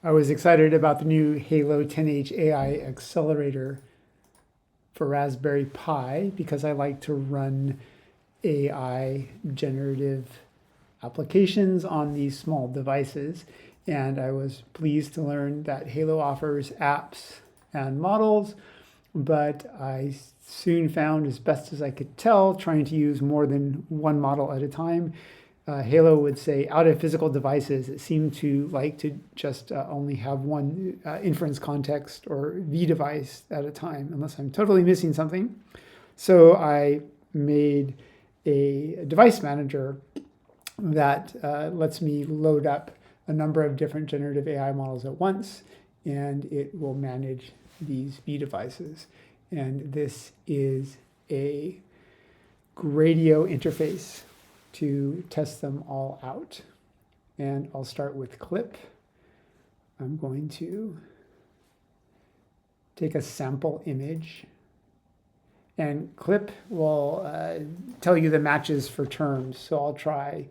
I was excited about the new Hailo-10H AI accelerator for Raspberry Pi because I like to run AI generative applications on these small devices. And I was pleased to learn that Hailo offers apps and models, but I soon found, as best as I could tell, trying to use more than one model at a time. Hailo would say out of physical devices, it seemed to like to just only have one inference context or VDevice at a time, unless I'm totally missing something. So I made a device manager that lets me load up a number of different generative AI models at once, and it will manage these VDevices. And this is a Gradio interface to test them all out. And I'll start with clip. I'm going to take a sample image, and clip will tell you the matches for terms. So I'll try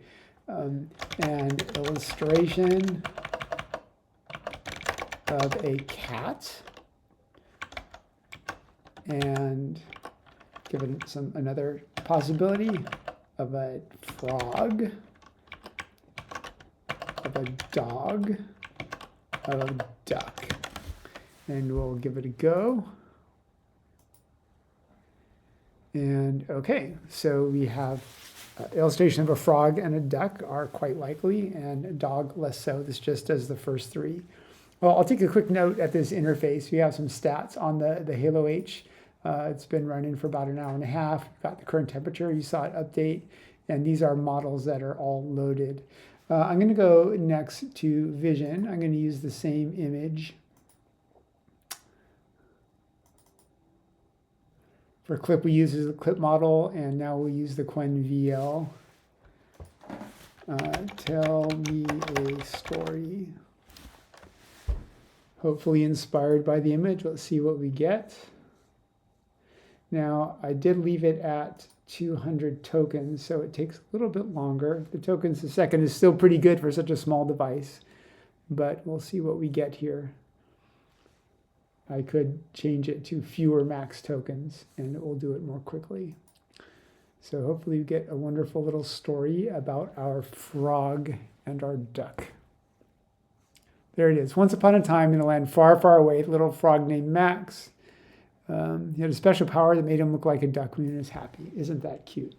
an illustration of a cat and give it another possibility of a frog, of a dog, of a duck. And we'll give it a go. And okay, so we have illustration of a frog and a duck are quite likely, and a dog less so. This just does the first three. Well, I'll take a quick note at this interface. We have some stats on the Hailo-H. It's been running for about an hour and a half. We've got the current temperature. You saw it update. And these are models that are all loaded. I'm going to go next to vision. I'm going to use the same image. For clip, we use the clip model, and now we'll use the Quen VL. Tell me a story. Hopefully inspired by the image. Let's see what we get. Now, I did leave it at 200 tokens, so it takes a little bit longer. The tokens a second is still pretty good for such a small device, but we'll see what we get here. I could change it to fewer max tokens, and it will do it more quickly. So hopefully we get a wonderful little story about our frog and our duck. There it is. Once upon a time in a land far, far away, a little frog named Max. He had a special power that made him look like a duck when he was happy. Isn't that cute?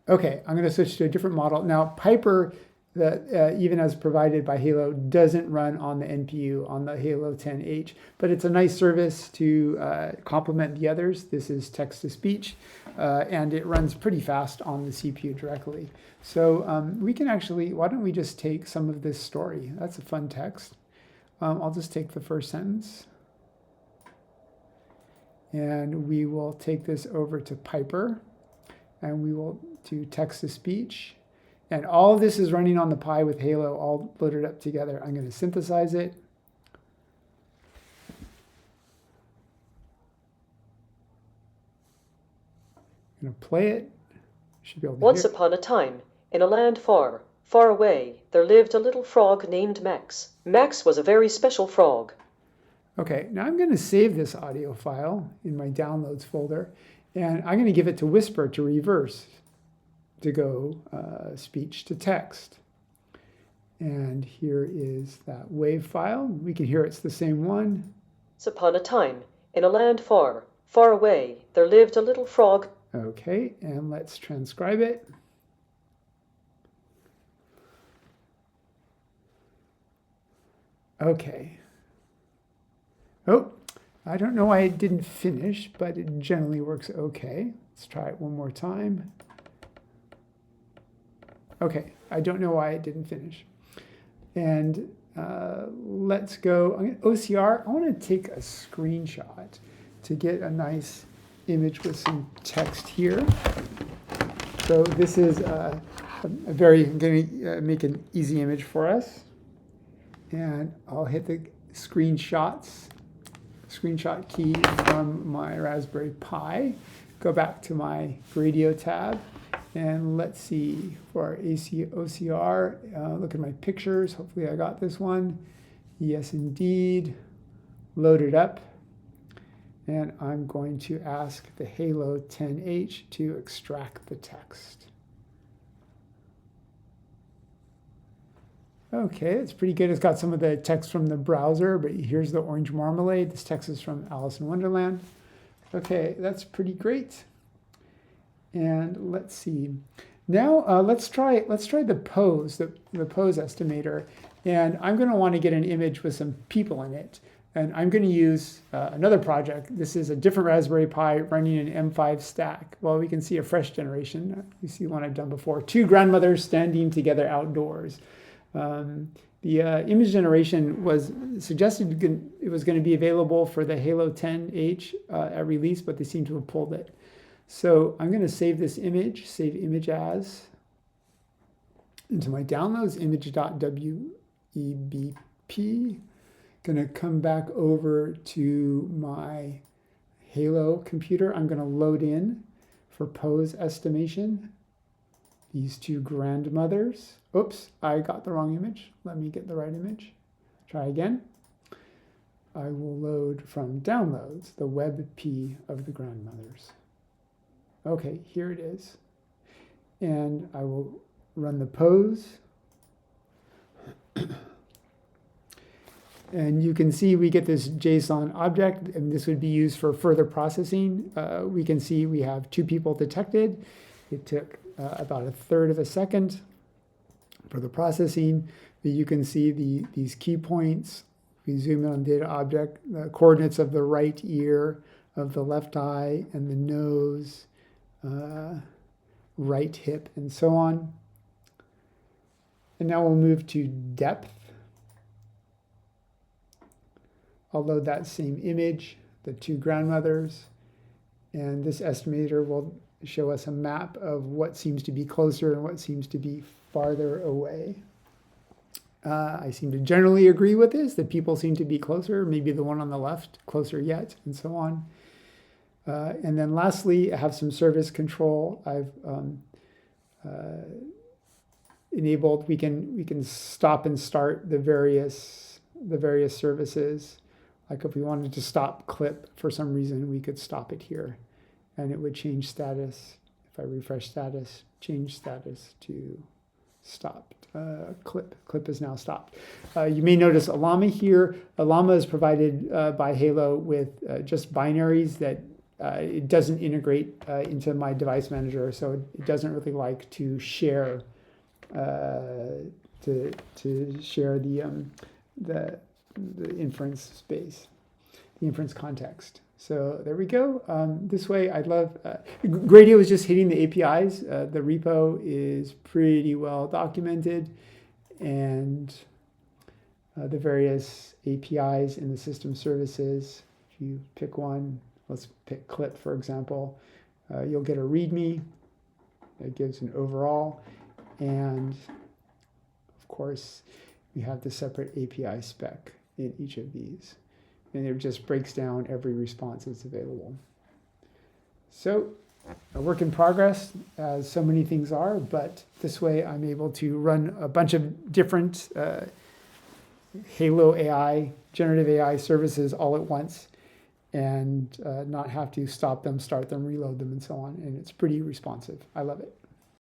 Okay, I'm going to switch to a different model. Now, Piper, even as provided by Hailo, doesn't run on the NPU, on the Hailo-10H, but it's a nice service to complement the others. This is text-to-speech, and it runs pretty fast on the CPU directly. So we can actually, why don't we just take some of this story? That's a fun text. I'll just take the first sentence. And we will take this over to Piper, and we will do text-to-speech. And all of this is running on the Pi with Hailo all loaded up together. I'm going to synthesize it. I'm going to play it. Should be able to Once hear. upon a time, in a land far, far away, there lived a little frog named Max. Max was a very special frog. Okay, now I'm going to save this audio file in my downloads folder, and I'm going to give it to Whisper to reverse, to go speech to text. And here is that WAV file. We can hear it's the same one. Once upon a time, in a land far, far away, there lived a little frog. Okay, and let's transcribe it. Okay. Oh, I don't know why it didn't finish, but it generally works okay. Let's try it one more time. Okay, I don't know why it didn't finish. And let's go, OCR, I want to take a screenshot to get a nice image with some text here. So this is I'm going to make an easy image for us. And I'll hit the screenshot key from my Raspberry Pi, go back to my Gradio tab, And let's see, for our OCR, look at my pictures. Hopefully I got this one. Yes, indeed. Load it up. And I'm going to ask the Hailo-10H to extract the text. Okay, it's pretty good. It's got some of the text from the browser, but here's the orange marmalade. This text is from Alice in Wonderland. Okay, that's pretty great. And let's see. Now let's try the pose, the pose estimator. And I'm going to want to get an image with some people in it. And I'm going to use another project. This is a different Raspberry Pi running an M5 stack. Well, we can see a fresh generation. You see one I've done before. Two grandmothers standing together outdoors. The image generation was suggested it was going to be available for the Hailo-10H at release, but they seem to have pulled it. So I'm going to save this image, save image as, into my downloads, image.webp. Going to come back over to my Hailo computer. I'm going to load in for pose estimation these two grandmothers. Oops, I got the wrong image. Let me get the right image. Try again. I will load from downloads the WebP of the grandmothers. Okay, here it is. And I will run the pose. And you can see we get this JSON object, and this would be used for further processing. We can see we have two people detected. It took about 1/3 of a second for the processing. But you can see these key points. We zoom in on data object, the coordinates of the right ear, of the left eye, and the nose, right hip, and so on. And now we'll move to depth. I'll load that same image, the two grandmothers, and this estimator will show us a map of what seems to be closer and what seems to be farther away. I seem to generally agree with this, that people seem to be closer, maybe the one on the left closer yet, and so on. And then lastly, I have some service control. I've enabled, we can stop and start the various services. Like if we wanted to stop clip for some reason, we could stop it here and it would change status. If I refresh status, change status to stopped. Clip is now stopped. You may notice a llama here. A llama is provided by Hailo with just binaries that it doesn't integrate into my device manager, so it doesn't really like to share share the inference space, the inference context. So there we go. This way, I'd love, Gradio is just hitting the APIs. The repo is pretty well documented, and the various APIs in the system services. If you pick one, let's pick clip, for example, you'll get a README that gives an overall, and of course, we have the separate API spec in each of these. And it just breaks down every response that's available. So a work in progress, as so many things are, but this way I'm able to run a bunch of different Hailo AI, generative AI services all at once and not have to stop them, start them, reload them, and so on. And it's pretty responsive. I love it.